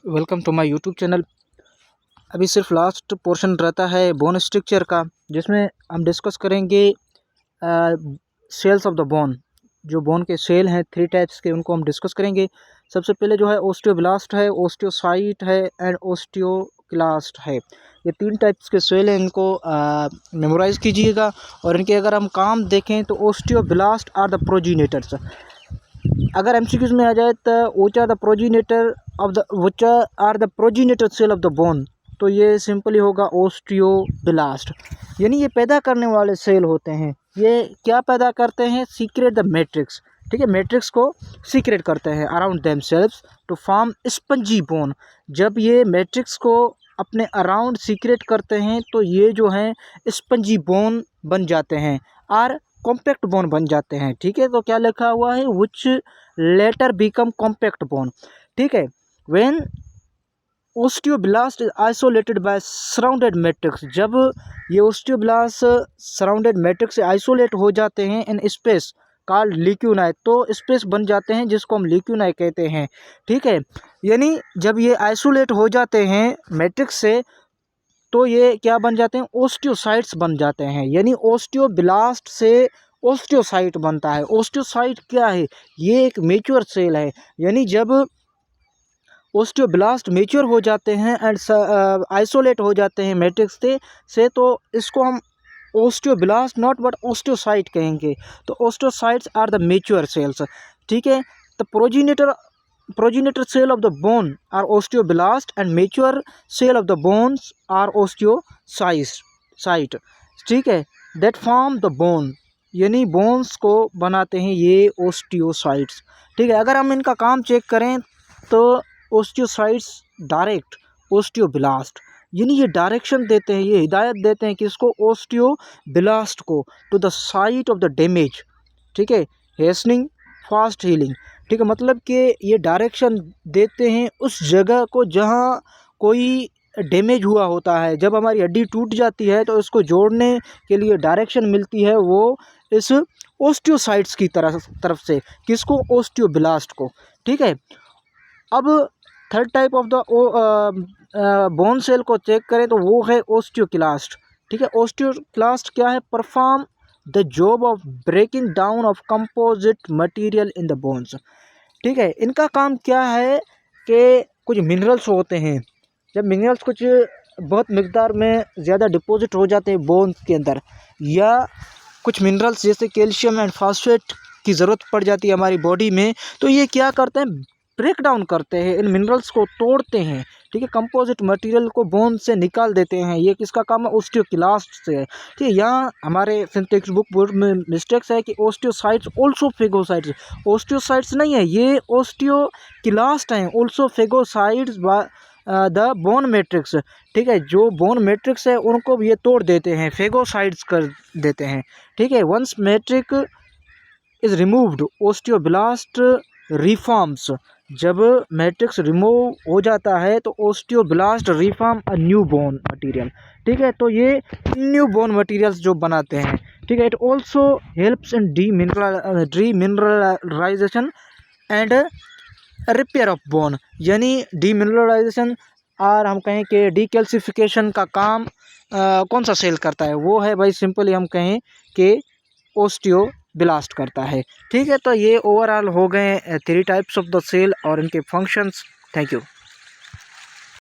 Welcome to my YouTube channel. अभी सिर्फ last portion रहता है बोन स्ट्रक्चर का, जिसमें हम डिस्कस करेंगे सेल्स ऑफ द बोन। जो बोन के सेल हैं 3 टाइप्स के, उनको हम डिस्कस करेंगे। सबसे पहले जो है ओस्टियोब्लास्ट है, ओस्टियोसाइट है एंड ओस्टियोक्लास्ट है। ये 3 टाइप्स के सेल हैं, इनको मेमोराइज कीजिएगा। और इनके अगर हम काम देखें तो ओस्टियोब्लास्ट आर द प्रोजीनेटर्स। अगर एमसीक्यूज में आ जाए तो which are the progenitor of the which are the progenitor cell of the bone, तो ये सिंपली होगा ओस्टियोब्लास्ट। यानी ये पैदा करने वाले सेल होते हैं। ये क्या पैदा करते हैं? Secrete the matrix. ठीक है, मैट्रिक्स को सीक्रेट करते हैं around themselves to form spongy bone. जब ये मैट्रिक्स को अपने अराउंड सीक्रेट करते हैं तो ये जो हैं स्पंजी बोन बन जाते हैं और कॉम्पैक्ट बोन बन जाते हैं। ठीक है, तो क्या लिखा हुआ है? विच लेटर बिकम कॉम्पैक्ट बोन। ठीक है, when osteoblast is isolated bye surrounded matrix. जब ये ओस्टियोब्लास्ट सराउंडेड मैट्रिक्स से आइसोलेट हो जाते हैं इन स्पेस कॉल्ड लिक्यूनाई, तो स्पेस बन जाते हैं जिसको हम लिक्यूनाई कहते हैं। ठीक है, यानी जब ये आइसोलेट हो जाते हैं मैट्रिक्स से तो ये क्या बन जाते हैं? ओस्टियोसाइट्स बन जाते हैं। यानी ओस्टियोब्लास्ट से ओस्टियोसाइट बनता है। ओस्टियोसाइट क्या है? ये एक मैच्योर सेल है। यानी जब ओस्टियोब्लास्ट मैच्योर हो जाते हैं एंड आइसोलेट हो जाते हैं मैट्रिक्स से तो इसको हम ओस्टियोब्लास्ट नॉट बट ओस्टियोसाइट कहेंगे। तो osteocytes are the mature cells. ठीक है, the progenitor cell of the bone are osteoblast and mature cell of the bones are osteocyte। ठीक है, that form the bone, यानी बोन्स को बनाते हैं ये ओस्टियोसाइट्स। ठीक है, अगर हम इनका काम चेक करें तो ओस्टियोसाइट्स डायरेक्ट ओस्टियोब्लास्ट, यानी ये डायरेक्शन देते हैं, ये हिदायत देते हैं किसको? ओस्टियोब्लास्ट को, to the site of the damage. ठीक है, हेस्टनिंग फास्ट हीलिंग। ठीक है, मतलब कि ये डायरेक्शन देते हैं उस जगह को जहाँ कोई डैमेज हुआ होता है। जब हमारी हड्डी टूट जाती है तो इसको जोड़ने के लिए डायरेक्शन मिलती है वो इस ओस्टियोसाइट्स की तरफ से। किसको? ओस्टियोब्लास्ट को। ठीक है, अब third type of the bone cell को चेक करें तो वो है ओस्टियोक्लास्ट। ठीक है, ओस्टियोक्लास्ट क्या है? Perform the job of breaking down of composite material in the bones. ठीक है, इनका काम क्या है कि कुछ मिनरल्स होते हैं, जब मिनरल्स कुछ बहुत मिकदार में ज़्यादा डिपॉजिट हो जाते हैं बोन्स के अंदर, या कुछ मिनरल्स जैसे कैल्शियम एंड फास्फेट की ज़रूरत पड़ जाती है हमारी बॉडी में, तो ये क्या करते हैं? ब्रेक डाउन करते हैं, इन मिनरल्स को तोड़ते हैं। ठीक है, कंपोजिट मटेरियल को बोन से निकाल देते हैं। ये किसका काम है? ओस्टियोक्लास्ट से है। ठीक है, यहाँ हमारे टेक्स्ट बुक में मिस्टेक्स है कि ओस्टियोसाइट्स ऑल्सो फेगोसाइट्स। ओस्टियोसाइट्स नहीं है, ये ओस्टियोक्लास्ट हैं, also phagocytes the bone matrix. ठीक है, जो बोन मैट्रिक्स है उनको भी ये तोड़ देते हैं, फेगोसाइट्स कर देते हैं। ठीक है, once matric is removed osteoblast reforms. जब मैट्रिक्स रिमूव हो जाता है तो osteoblast reform a new bone material. ठीक है, तो ये न्यू बोन मटेरियल्स जो बनाते हैं। ठीक है, it also helps in demineralisation and repair of bone. यानी डीमिनरलाइजेशन और हम कहें कि डीकैल्सिफिकेशन का काम कौन सा सेल करता है? वो है भाई, सिंपली हम कहें कि ओस्टियोब्लास्ट करता है। ठीक है, तो ये ओवरऑल हो गए 3 टाइप्स ऑफ द सेल और इनके फंक्शंस। Thank you.